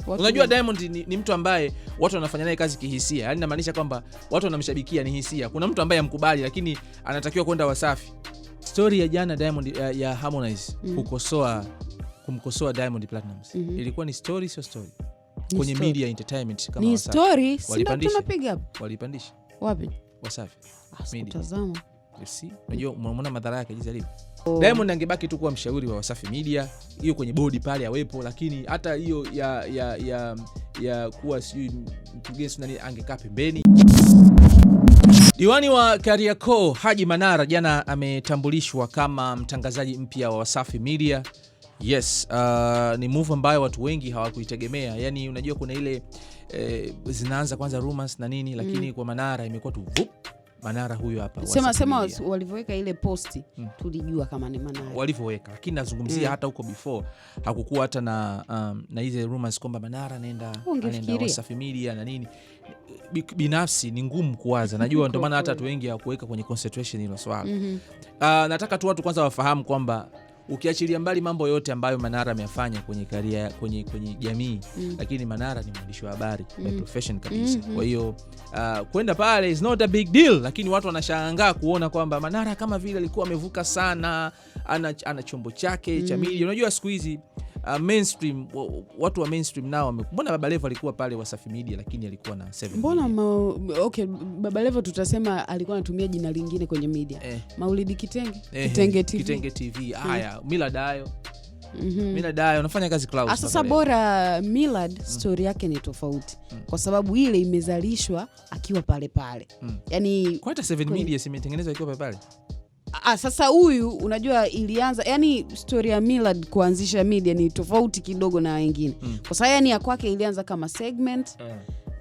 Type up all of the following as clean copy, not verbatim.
Unajua Diamond ni mtu ambaye watu wanafanya naye kazi kihisia. Yaani inamaanisha kwamba watu wanamshabikia ni hisia. Kuna mtu ambaye amkubali lakini anatakiwa kwenda Wasafi. Story ya jana Diamond ya Harmonize kumkosoa Diamond Platnumz. Ilikuwa ni story, sio story. Kwenye media entertainment kama Wasafi. Ni story, sina tunapiga hapo. Walipandisha. Wapi? Wasafi. Tazama. Unajua umeona madhara yake jinsi alivyo. Diamond angebaki tu kuwa mshauri wa Wasafi Media, hiyo kwenye bodi pale awepo, lakini hata hiyo ya kuwa mkurugenzi nani angekaa pembeni. Diwani wa Kariakoo Haji Manara jana ametambulishwa kama mtangazaji mpya wa Wasafi Media. Yes, ni move ambayo watu wengi hawakuitegemea. Yaani unajua kuna ile zinaanza kwanza rumors na nini, lakini kwa Manara imekuwa tu Manara huyo hapa. Sema walivyoweka ile posti tulijua kama ni Manara. Walivyoweka, lakini nazungumzia hata huko before hakukuwa hata na hizo rumors kwamba Manara anaenda Wasafi Media na nini. Binafsi ni ngumu kuwaza. Najua ndio maana hata watu wengi hawakuweka kwenye concentration hilo swala. Nataka tu watu kwanza wafahamu kwamba ukiachilia mbali mambo yote ambayo Manara ameyafanya kwenye career kwenye jamii, lakini Manara ni mwandishi wa habari by profession kabisa. Kwa hiyo kwenda pale is not a big deal, lakini watu wanashangaa kuona kwamba Manara kama vile alikuwa amevuka sana, ana chombo chake cha media. Unajua siku hizi mainstream, watu wa mainstream nao mbona Baba Levo alikuwa pale Wasafi Media lakini alikuwa na 7 mbona okay, Baba Levo tutasema alikuwa anatumia jina lingine kwenye media. Maulidi Kitenge TV. Haya, Millard Ayo. Millard Ayo anafanya kazi Clouds. Sasa bora Millard story yake ni tofauti. Kwa sababu ile imezalishwa akiwa pale. Yaani kwa hata 7 Media simetengenezwa akiwa pale. Sasa huyu unajua ilianza, yani story ya Millard kuanzisha media ni tofauti kidogo na wengine. Kwa sababu yani ya kwake ilianza kama segment.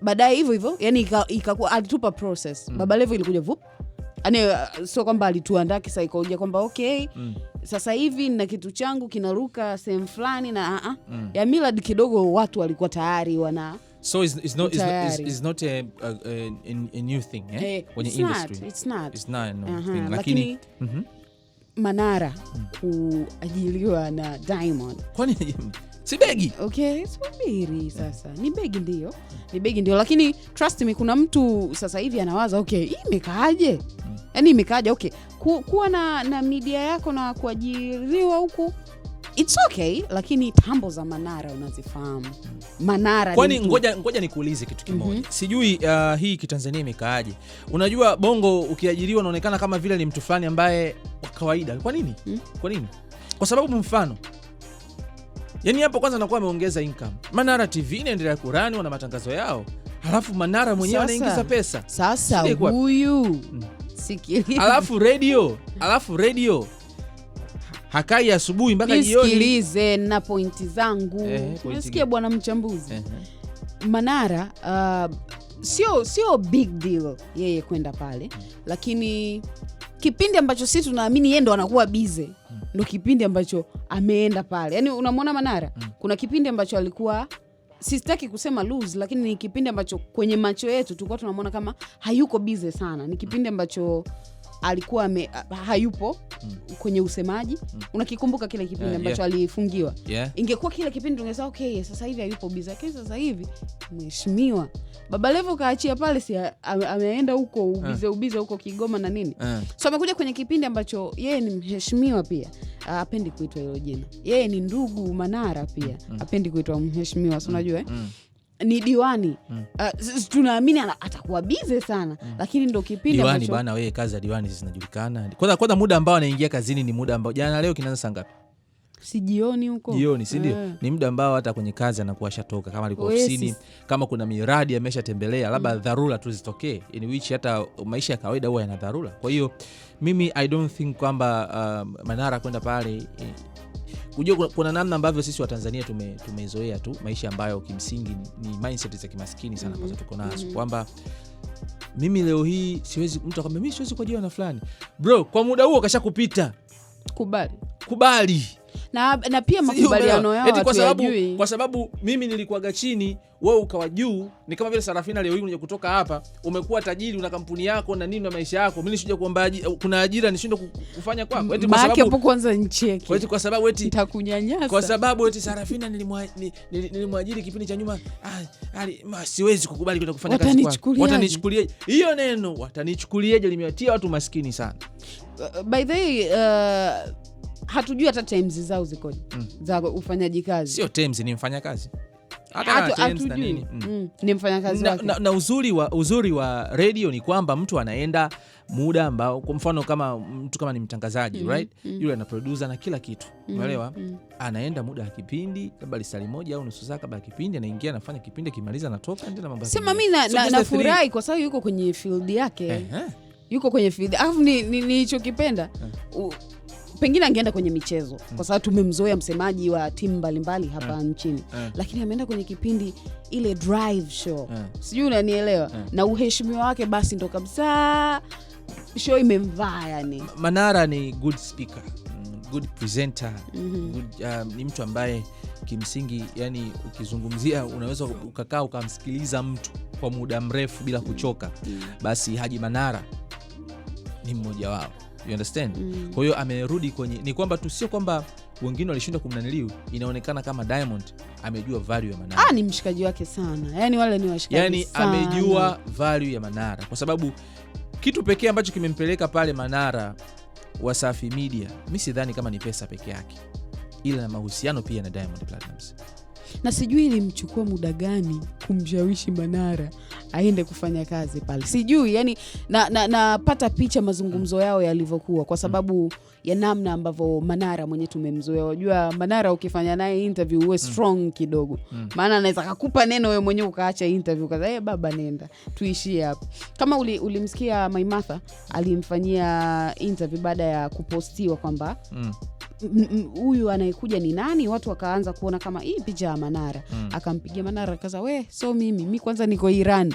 Baadaye hivyo yani ikakuwa alitupa process. Baba Levo ilikuja vup. Yaani sio kwamba alituandaa kisaikolojia kwamba okay, sasa hivi na kitu changu kinaruka sehemu fulani na ya Millard kidogo watu walikuwa tayari wana. So it's not a new thing kwenye industry. It's not a new thing. Lakini Manara kuajiliwa na Diamond. Kwani si begi? Okay, subiri sasa. Ni begi ndio, lakini trust me kuna mtu sasa hivi anawaza okay, hii imekaaje? Yaani imekaaje? Okay, kuwa na media yako na kuajiriwa huku it's okay, lakini tambo za Manara unazifahamu. Manara kwani ngoja nikuulize kitu kimoja. Sijui hii kitanzania imekaaje. Unajua Bongo ukiajiriwa unaonekana kama vile ni mtu fulani ambaye wa kawaida. Kwa nini? Kwa sababu mfano, yani hapo kwanza anakuwa ameongeza income. Manara TV inaendelea kurani, wana matangazo yao. Halafu Manara mwenyewe anaingiza pesa. Sasa huyu sikiliza. Alafu radio hakai asubuhi mpaka jioni. Nisikilize na pointi zangu. Unasikia bwana mchambuzi? Manara sio big deal yeye kwenda pale, lakini kipindi ambacho sisi tunaamini yeye ndo anakuwa busy ndo kipindi ambacho ameenda pale. Yaani unamwona Manara kuna kipindi ambacho alikuwa, sitaki kusema lose, lakini ni kipindi ambacho kwenye macho yetu tulikuwa tunamwona kama hayuko busy sana. Ni kipindi ambacho alikuwa hayupo kwenye usemaji. Unakikumbuka kile kipindi ambacho alifungiwa? Ingekuwa kile kipindi tungesema okay, sasa hivi hayupo busy. Lakini sasa hivi mheshimiwa Baba Levo kaachia pale, si ameenda huko ubize huko Kigoma na nini. So amekuja kwenye kipindi ambacho yeye ni mheshimiwa pia. Apendi kuitwa hilo jina. Yeye ni ndugu Manara pia. Apendi kuitwa mheshimiwa, si unajua ni diwani. Tunaamini atakuwa busy sana, lakini ndo kipindi ambacho diwani bana, wewe kazi ya diwani zinajulikana. Kwanza muda ambao anaingia kazini ni muda ambao jana leo kinaanza saa ngapi? Si jioni huko. Jioni, si ndio? Ni muda ambao hata kwenye kazi anakuwa shatoka, kama alikuwa ofisini, kama kuna miradi ameshatembelea, labda dharura tu zitokee, in which hata maisha ya kawaida huwa yana dharura. Kwa hiyo mimi I don't think kwamba Manara kwenda pale Unajua kuna namna ambavyo sisi wa Tanzania tumezoea tu maisha ambayo kimsingi ni mindset za kimaskini sana ambazo tuko nazo, kwamba mimi leo hii siwezi, mtu akwambia mimi siwezi kuajiriwa na fulani. Bro, kwa muda huo kashakupita. Kubali. na pia makubaliano yao kwa sababu mimi nilikuwaga chini, wewe ukawa juu. Ni kama vile Sarafina leo hii unaje kutoka hapa, umekuwa tajiri, una kampuni yako na nini na maisha yako, mimi nishije kuomba kuna ajira nishinde kufanya kwako, eti kwa sababu hapo kwanza ncheki, eti kwa sababu eti nitakunyanyasa, kwa sababu eti Sarafina nilimwajiri kipindi cha nyuma, siwezi kukubali kwenda kufanya kazi kwako. Watanichukuliaje? Hiyo neno watanichukuliaje limewatia watu maskini sana. By the way, hatujui hata terms zao zikoje za ufanyaji kazi. Sio terms, ni mfanya kazi. Hata na nini. Ni mfanyakazi wake. Na uzuri wa radio ni kwamba mtu anaenda muda ambao, kwa mfano kama mtu kama ni mtangazaji, right? Yule ana producer na kila kitu. Umeelewa? Anaenda muda wa kipindi, labda lisali moja au nusu saa kabla ya kipindi, anaingia anafanya kipindi, kimaliza anatoka, ndio mambo. Sema mimi nafurahi kwa sababu yuko kwenye field yake. Yuko kwenye field. Alafu nilichokipenda pengine angeenda kwenye michezo kwa sababu tumemzoea msemaji wa timu mbalimbali hapa nchini, lakini ameenda kwenye kipindi ile drive show, sijui unanielewa, na uheshimiwa wake basi ndo kabisa show imemvaa. Yani Manara ni good speaker, good presenter, ni mtu ambaye kimsingi, yani ukizungumzia unaweza ukakaa ukamsikiliza mtu kwa muda mrefu bila kuchoka. Basi Haji Manara ni mmoja wao. You understand? Kwa hiyo amerudi kwenye, ni kwamba tu sio kwamba wengine walishindwa kumnaniliu, inaonekana kama Diamond amejua value ya Manara. Ni mshikaji wake sana. Yani wale ni washikaji sana. Yani amejua value ya Manara, kwa sababu kitu pekee ambacho kimempeleka pale Manara Wasafi Media, mimi sidhani kama ni pesa peke yake, ila na mahusiano pia na Diamond Platnumz. Na sijui ilimchukua muda gani kumshawishi Manara aende kufanya kazi pale. Sijui, yani napata picha mazungumzo yao yalivyokuwa, kwa sababu ya namna ambavyo Manara mwenye tumemzoea. Unajua Manara ukifanya naye interview uwe strong kidogo. Maana anaweza kukupa neno wewe mwenyewe ukaacha interview kaza baba nenda tuishie hapo. Kama ulimsikia Maimartha alimfanyia interview baada ya kupostiwa kwamba huyu anayekuja ni nani, watu wakaanza kuona kama hii picha ya Manara. Akampigia Manara akaza mimi kwanza niko Iran.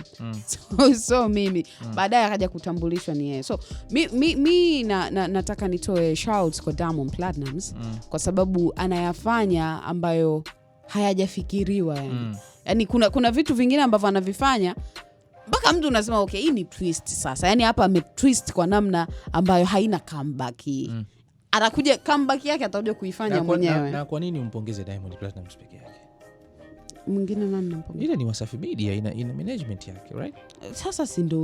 So mimi baadaye akaja kutambulishwa ni yeye. So mi nataka nitoe shouts kwa Diamond Platnumz kwa sababu anayafanya ambayo hayajafikiriwa yani. Yani kuna vitu vingine ambavyo anavifanya mpaka mtu unasema okay, hii ni twist sasa. Yani hapa ametwist kwa namna ambayo haina comeback. Anakuja comeback yake atakuja kuifanya mwenyewe. Na kwa nini umpongeze Diamond Platnumz peke yake? Mwingine nani nampongeza? Ile ni Wasafi Media, ina management yake, right? Sasa si ndo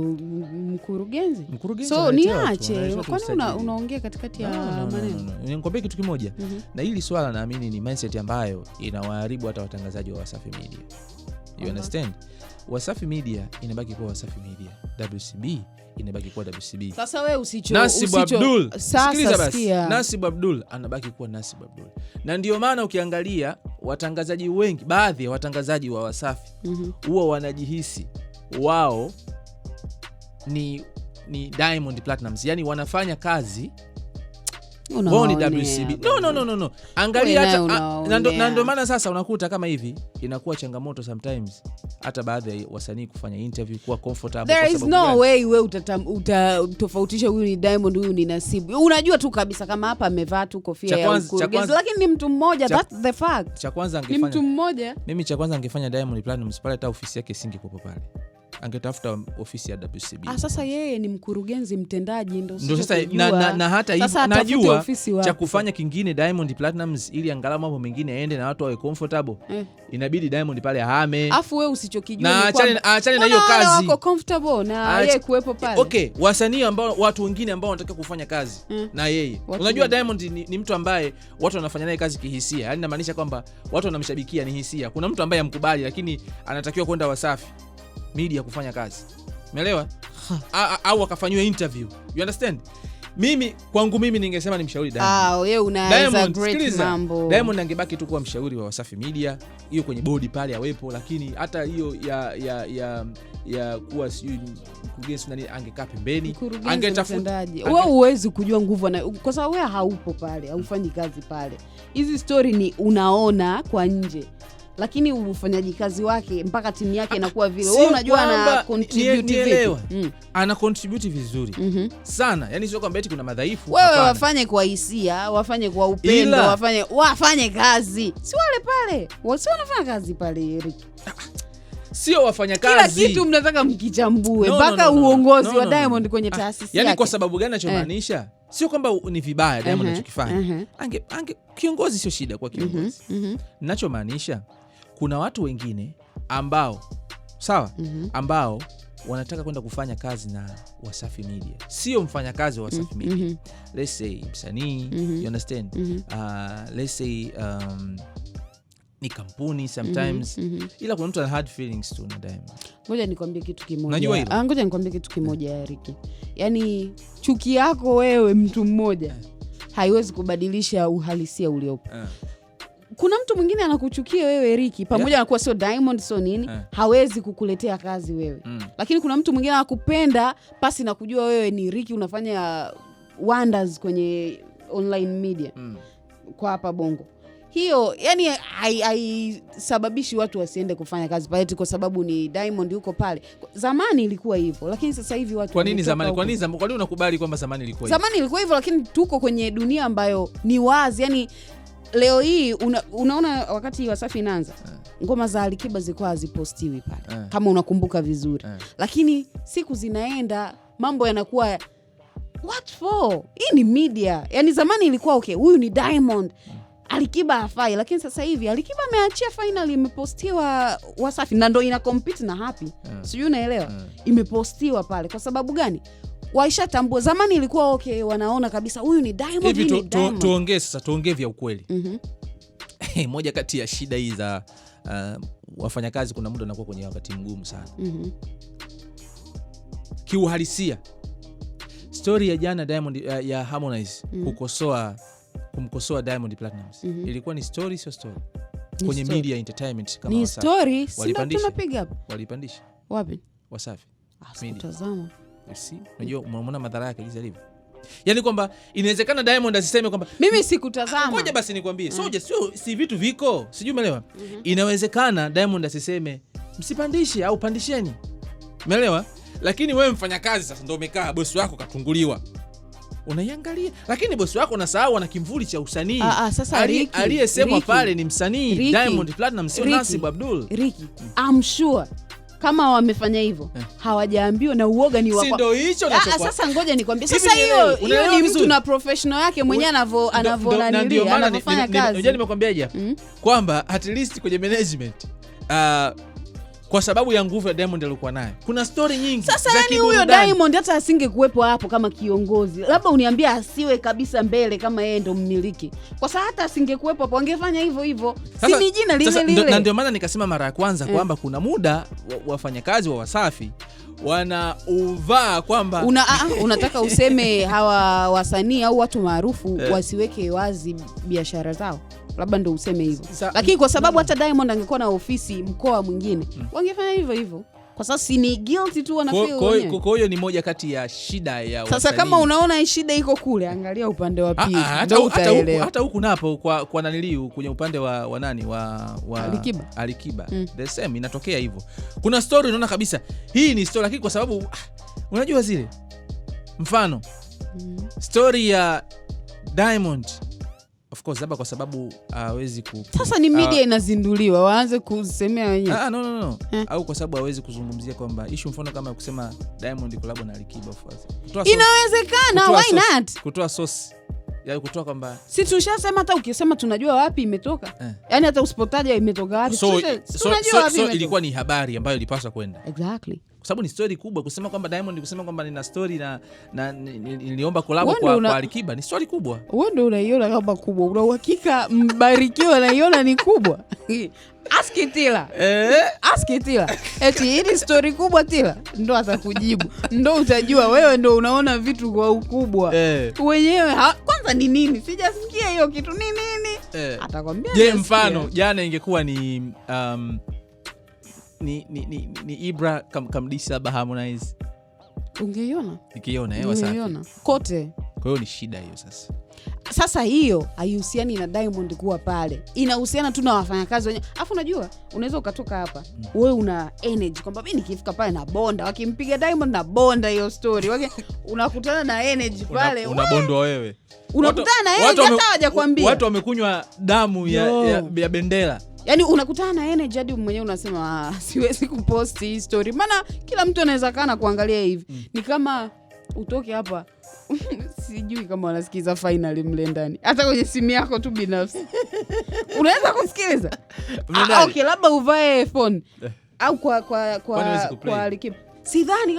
mkurugenzi. So niache, kwani unaongea katikati ya maneno? Nikwambia kitu kimoja. Na hili swala naamini ni mindset ambayo inawaharibu hata watangazaji wa Wasafi Media. You understand? Wasafi Media inabaki kuwa Wasafi Media. WCB inabaki kuwa WCB. Sasa wewe Abdul. Sikiliza basi. Nasib Abdul anabaki kuwa Nasib Abdul. Na ndio maana ukiangalia watangazaji wengi, baadhi ya watangazaji wa Wasafi huwa wanajihisi wao ni Diamond Platnumz. Yani wanafanya kazi wao ni WCB. No. Angalia hata na ndio maana sasa unakuta kama hivi inakuwa changamoto sometimes hata baadhi ya wasanii kufanya interview kuwa comfortable. There is no way we utatofautisha huyu ni Diamond, huyu ni Nasib. Unajua tu kabisa kama hapa amevaa tu kofia ya mkurugenzi, lakini ni mtu mmoja. That's the fact. Cha kwanza angefanya ni mtu mmoja. Mimi cha kwanza angefanya Diamond Platnumz pale, hata ofisi yake singekuwa pale. Angetafuta ofisi ya WCB. Sasa yeye ni mkurugenzi mtendaji, ndio sasa na hata hivi najua cha kufanya kingine Diamond Platnumz ili angalau mambo mengine aende na watu wawe comfortable. Inabidi Diamond pale ahame. Afu wewe usichokijua ni kwamba achane na hiyo kazi. Wako comfortable na yeye kuwepo pale. Okay, wasanii ambao watu wengine ambao wanataka kufanya kazi na yeye. Unajua Diamond ni mtu ambaye watu wanafanya naye kazi kihisia. Yaani inamaanisha kwamba watu wanamshabikia ni hisia. Kuna mtu ambaye amkubali lakini anatakiwa kwenda Wasafi Media kufanya kazi. Umeelewa? Au akafanywa interview. You understand? Kwangu mimi ningesema ni mshauri Diamond. Wewe unaweza great mambo. Diamond angebaki tu kuwa mshauri wa Wasafi Media, hiyo kwenye bodi pale awepo, lakini hata hiyo ya kuwa sijui mkurugenzi nani angekaa pembeni, angetafuta. Wewe huwezi kujua nguvu kwa sababu wewe haupo pale, haufanyi kazi pale. Hizi story ni unaona kwa nje. lakini ufanyaji kazi wake mpaka timu yake inakuwa vile. Wewe unajua ana contribute vipi? Ana contribute vizuri sana. Yani sio kwamba eti kuna madhaifu. Wewe wafanye kwa hisia, wafanye kwa upendo, wafanye kazi. Si wale pale. Wasio wanafanya kazi pale Eric. Sio wafanya kazi. Kila kitu mnataka mkichambue mpaka uongozi wa Diamond kwenye taasisi yake. Yani kwa sababu gani nachomaanisha? Sio kwamba ni vibaya Diamond anachokifanya. Kiongozi sio shida kwa kiongozi. Ninachomaanisha kuna watu wengine ambao sawa ambao wanataka kwenda kufanya kazi na Wasafi Media. Sio mfanyakazi wa Wasafi Media. Let's say msanii, you understand? Let's say ni kampuni sometimes. Ila kuna mtu ana hard feelings tu na Diamond. Ngoja nikwambie kitu kimoja. Ngoja nikwambie kitu kimoja Eric. Yaani chuki yako wewe mtu mmoja haiwezi kubadilisha uhalisia uliopo. Kuna mtu mwingine anakuchukia wewe Eric, pamoja na kuwa sio Diamond sio nini, hawezi kukuletea kazi wewe. Lakini kuna mtu mwingine anakupenda pasi na kujua wewe ni Ricky unafanya wonders kwenye online media kwa hapa Bongo. Hiyo yani haisababishi watu wasiende kufanya kazi pale kwa sababu ni Diamond yuko pale. Zamani ilikuwa hivyo, lakini sasa hivi watu Kwa nini zamani? Kwa nini unakubali kwamba zamani ilikuwa hivyo? Zamani ilikuwa hivyo, lakini tuko kwenye dunia ambayo ni wazi. Yani leo hii unaona wakati Wasafi inaanza ngoma za Alikiba zilikuwa hazipostiwi pale kama unakumbuka vizuri. Lakini siku zinaenda mambo yanakuwa what for? Hii ni media. Yani zamani ilikuwa okay, huyu ni Diamond, Alikiba hafai, lakini sasa hivi Alikiba ameachia finally imepostiwa Wasafi na ndio ina compete na Happy. Sijui unaelewa? Imepostiwa pale kwa sababu gani? Waishatambua. Zamani ilikuwa okay, wanaona kabisa huyu ni Diamond, huyu ni Diamond. Tuongee vya ukweli. Moja kati ya shida hizi za wafanyakazi, kuna muda anakuwa kwenye wakati mgumu sana. Kiuhalisia story ya jana Diamond ya Harmonize kumkosoa Diamond Platnumz ilikuwa ni story, sio story kwenye media entertainment kama Wasafi. Ni story, sina tunapiga hapa. Walipandisha wapi? Wasafi. Tazama. Unajua umeona madhara yake jinsi yalivyo. Yaani kwamba inawezekana Diamond asiseme kwamba mimi sikutazama. Ngoja basi nikwambie. Si vitu viko. Sijui umeelewa? Inawezekana Diamond asiseme msipandishe au pandisheni. Umeelewa? Lakini wewe mfanyakazi sasa ndio umekaa, bosi wako katunguliwa. Unaiangalia. Lakini bosi wako unasahau ana kimvuli cha usanii. Aliyesemwa pale ni msanii Diamond Platnumz, sio Nasib Abdul. Ricky, I'm sure kama wamefanya hivyo hawajaambiwa na uoga ni wako. Si ndio hicho nachokuwa. Sasa ngoja nikwambie. Sasa hiyo ni mtu na professional yake mwenyewe anafanya kazi. Unajua nimekwambiaje kwamba at least kwenye management kwa sababu ya nguvu ya Diamond alikuwa nayo, kuna story nyingi. Sasa yani huyo Diamond hata asingekuepo hapo kama kiongozi, labda uniambia asiwe kabisa mbele kama yeye ndo mmiliki, kwa sababu hata asingekuepo hapo angefanya hivyo hivyo. Si ni jina lile lile. Na ndio maana nikasema mara ya kwanza kwamba kuna muda wafanyakazi wa Wasafi wanauvaa kwamba unataka useme hawa wasanii au watu maarufu wasiweke wazi biashara zao, labda ndo useme hivyo. Lakini kwa sababu hata Diamond angekuwa na ofisi mkoa mwingine wangefanya hivyo hivyo, kwa sababu si ni guilty tu wana feel wenyewe. Kwa hiyo ni moja kati ya shida ya wasanii. Sasa kama unaona shida iko kule, angalia upande wa pili. Hata huku napo kwa naniliu kwenye upande wa nani wa Alikiba. The same inatokea hivyo. Kuna story unaona kabisa hii ni story, lakini kwa sababu unajua zile mfano story ya Diamond of course labda kwa sababu hawezi sasa ni media inazinduliwa waanze kusemea wenyewe. No. Au kwa sababu hawezi kuzungumzia kwamba issue mfano kama kusema Diamond collab na Alikiba of course. Inawezekana, why not? Kutoa source. Yaani kutoa kwamba si tushasema hata ukisema tunajua wapi imetoka. Yaani hata usipotaja imetoka wapi. Tunajua wapi ilikuwa ni habari ambayo ilipaswa kwenda. Exactly. Kwa sababu ni story kubwa kusema kwamba Diamond kusema kwamba nina story na niliomba collab kwa Alikiba ni story kubwa. Wewe ndio unaiona kama kubwa. Una uhakika Mbarikiwa anaiona ni kubwa? Ask Tila. Ask Tila. Eti hii story kubwa Tila ndo atakujibu. Ndo utajua wewe ndo unaona vitu kwa ukubwa. Wenyewe kwanza ni nini? Sijasikia hiyo kitu ni nini? Atakwambia. Je, mfano jana ingekuwa ni ni Ibra kamdisha Harmonize. Ungeiona? Nikiona Wasafi. Kote Kwa hiyo ni shida hiyo sasa. Sasa hiyo haihusiani na Diamond kuwa pale. Inahusiana tu na wafanyakazi wenyewe. Alafu unajua, unaweza ukatoka hapa, wewe una energy kwamba mimi nikifika pale na bonda, wakimpiga Diamond na bonda hiyo story. Unakutana na energy pale. Unabondwa wewe. Unakutana na energy hata hawajakwambia. Watu wamekunywa damu ya bendera. Yaani unakutana na energy hadi mwenyewe unasema siwezi kupost hii story. Maana kila mtu anaweza kana kuangalia hivi. Ni kama utoke hapa sijui kama wanasikiza finally mle ndani. Hata kwenye simu yako tu binafsi. Unaweza kusikiliza? Okay, labda uvae phone au kwa likipo. Sidhani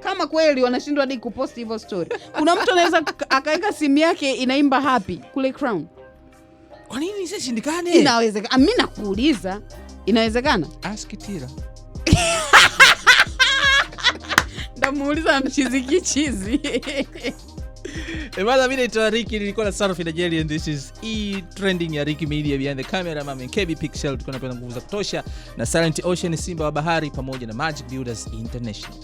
kama kweli wanashindwa hadi kupost hivyo story. Kuna mtu anaweza akaweka simu yake inaimba happy kule Crown. Kwa nini isishindikane? Inawezekana. Mimi nakuuliza, inawezekana? Ask Tira. Ndamuuliza mchizi. Bwana, mimi naitwa Ricky, nilikuwa na Sarfi Najeli and this is trending ya Ricky Media. Behind the camera mama KB Pixel, tulikuwa tunapenda nguvu za kutosha na Silent Ocean Simba wa Bahari pamoja na Magic Builders International.